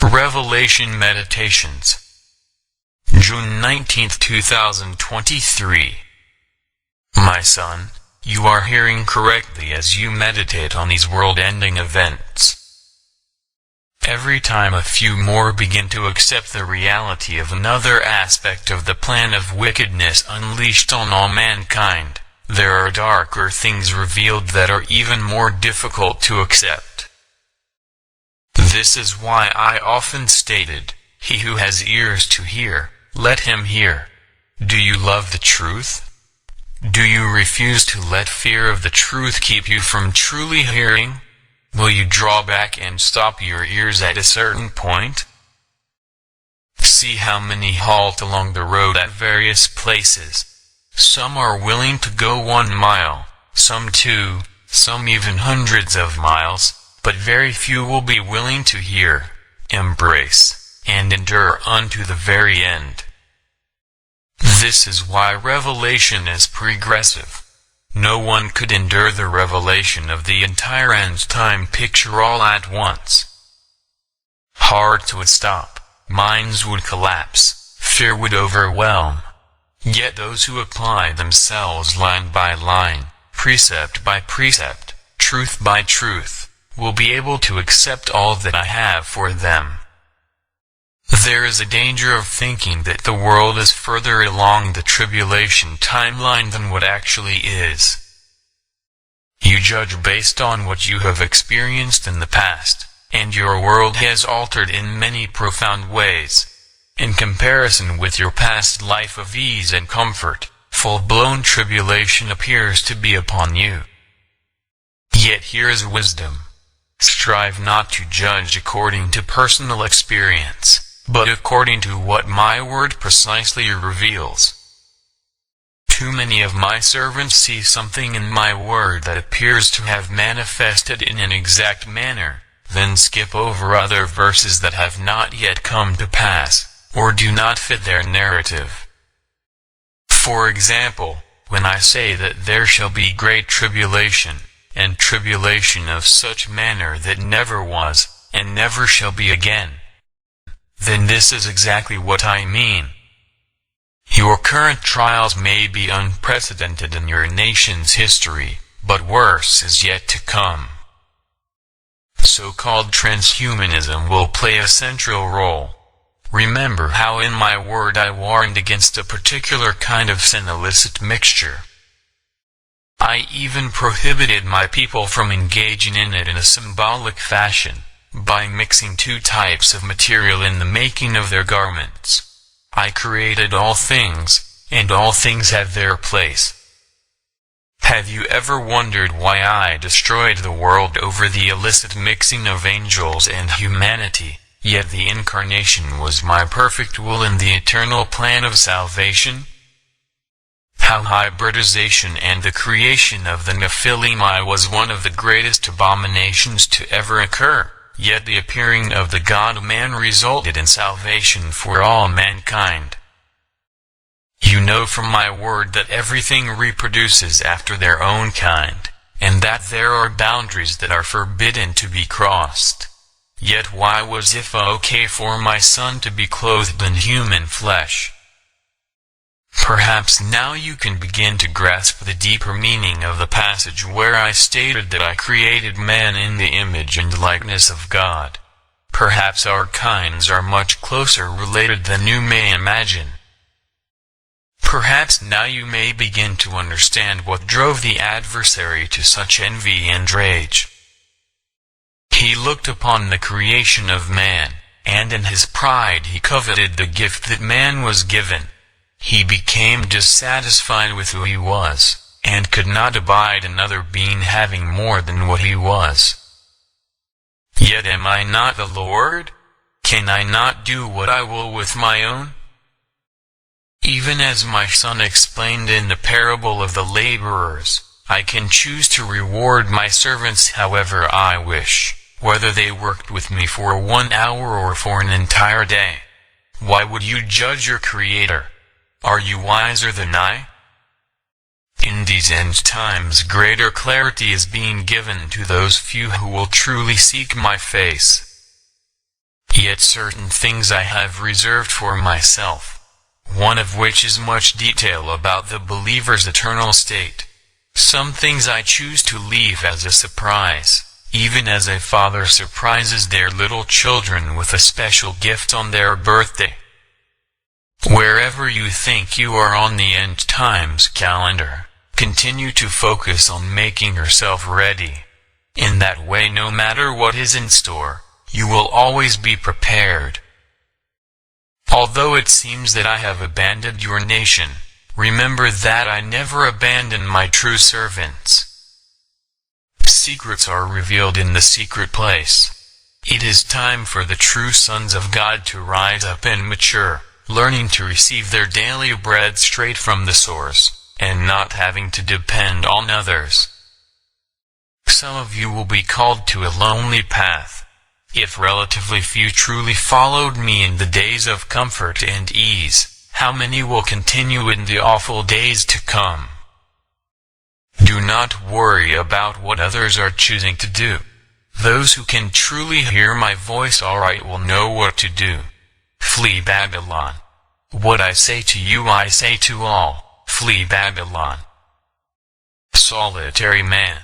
Revelation Meditations, June 19, 2023. My son, you are hearing correctly as you meditate on these world-ending events. Every time a few more begin to accept the reality of another aspect of the plan of wickedness unleashed on all mankind, there are darker things revealed that are even more difficult to accept. This is why I often stated, "He who has ears to hear, let him hear." Do you love the truth? Do you refuse to let fear of the truth keep you from truly hearing? Will you draw back and stop your ears at a certain point? See how many halt along the road at various places. Some are willing to go 1 mile, some 2, some even hundreds of miles, but very few will be willing to hear, embrace, and endure unto the very end. This is why revelation is progressive. No one could endure the revelation of the entire end-time picture all at once. Hearts would stop, minds would collapse, fear would overwhelm. Yet those who apply themselves line by line, precept by precept, truth by truth, will be able to accept all that I have for them. There is a danger of thinking that the world is further along the tribulation timeline than what actually is. You judge based on what you have experienced in the past, and your world has altered in many profound ways. In comparison with your past life of ease and comfort, full-blown tribulation appears to be upon you. Yet here is wisdom. Strive not to judge according to personal experience, but according to what my word precisely reveals. Too many of my servants see something in my word that appears to have manifested in an exact manner, then skip over other verses that have not yet come to pass, or do not fit their narrative. For example, when I say that there shall be great tribulation, and tribulation of such manner that never was, and never shall be again, then this is exactly what I mean. Your current trials may be unprecedented in your nation's history, but worse is yet to come. So-called transhumanism will play a central role. Remember how in my word I warned against a particular kind of sin illicit mixture. I even prohibited my people from engaging in it in a symbolic fashion, by mixing 2 types of material in the making of their garments. I created all things, and all things have their place. Have you ever wondered why I destroyed the world over the illicit mixing of angels and humanity, yet the incarnation was my perfect will in the eternal plan of salvation? How hybridization and the creation of the Nephilim was one of the greatest abominations to ever occur, yet the appearing of the God-man resulted in salvation for all mankind. You know from my word that everything reproduces after their own kind, and that there are boundaries that are forbidden to be crossed. Yet why was it okay for my son to be clothed in human flesh? Perhaps now you can begin to grasp the deeper meaning of the passage where I stated that I created man in the image and likeness of God. Perhaps our kinds are much closer related than you may imagine. Perhaps now you may begin to understand what drove the adversary to such envy and rage. He looked upon the creation of man, and in his pride he coveted the gift that man was given. He became dissatisfied with who he was, and could not abide another being having more than what he was. Yet am I not the Lord? Can I not do what I will with my own? Even as my son explained in the parable of the laborers, I can choose to reward my servants however I wish, whether they worked with me for 1 hour or for an entire day. Why would you judge your Creator? Are you wiser than I? In these end times greater clarity is being given to those few who will truly seek my face. Yet certain things I have reserved for myself, one of which is much detail about the believer's eternal state. Some things I choose to leave as a surprise, even as a father surprises their little children with a special gift on their birthday. Wherever you think you are on the end times calendar, continue to focus on making yourself ready. In that way, no matter what is in store, you will always be prepared. Although it seems that I have abandoned your nation, remember that I never abandon my true servants. Secrets are revealed in the secret place. It is time for the true sons of God to rise up and mature, learning to receive their daily bread straight from the source, and not having to depend on others. Some of you will be called to a lonely path. If relatively few truly followed me in the days of comfort and ease, how many will continue in the awful days to come? Do not worry about what others are choosing to do. Those who can truly hear my voice aright will know what to do. Flee Babylon. What I say to you I say to all, flee Babylon. Solitary man.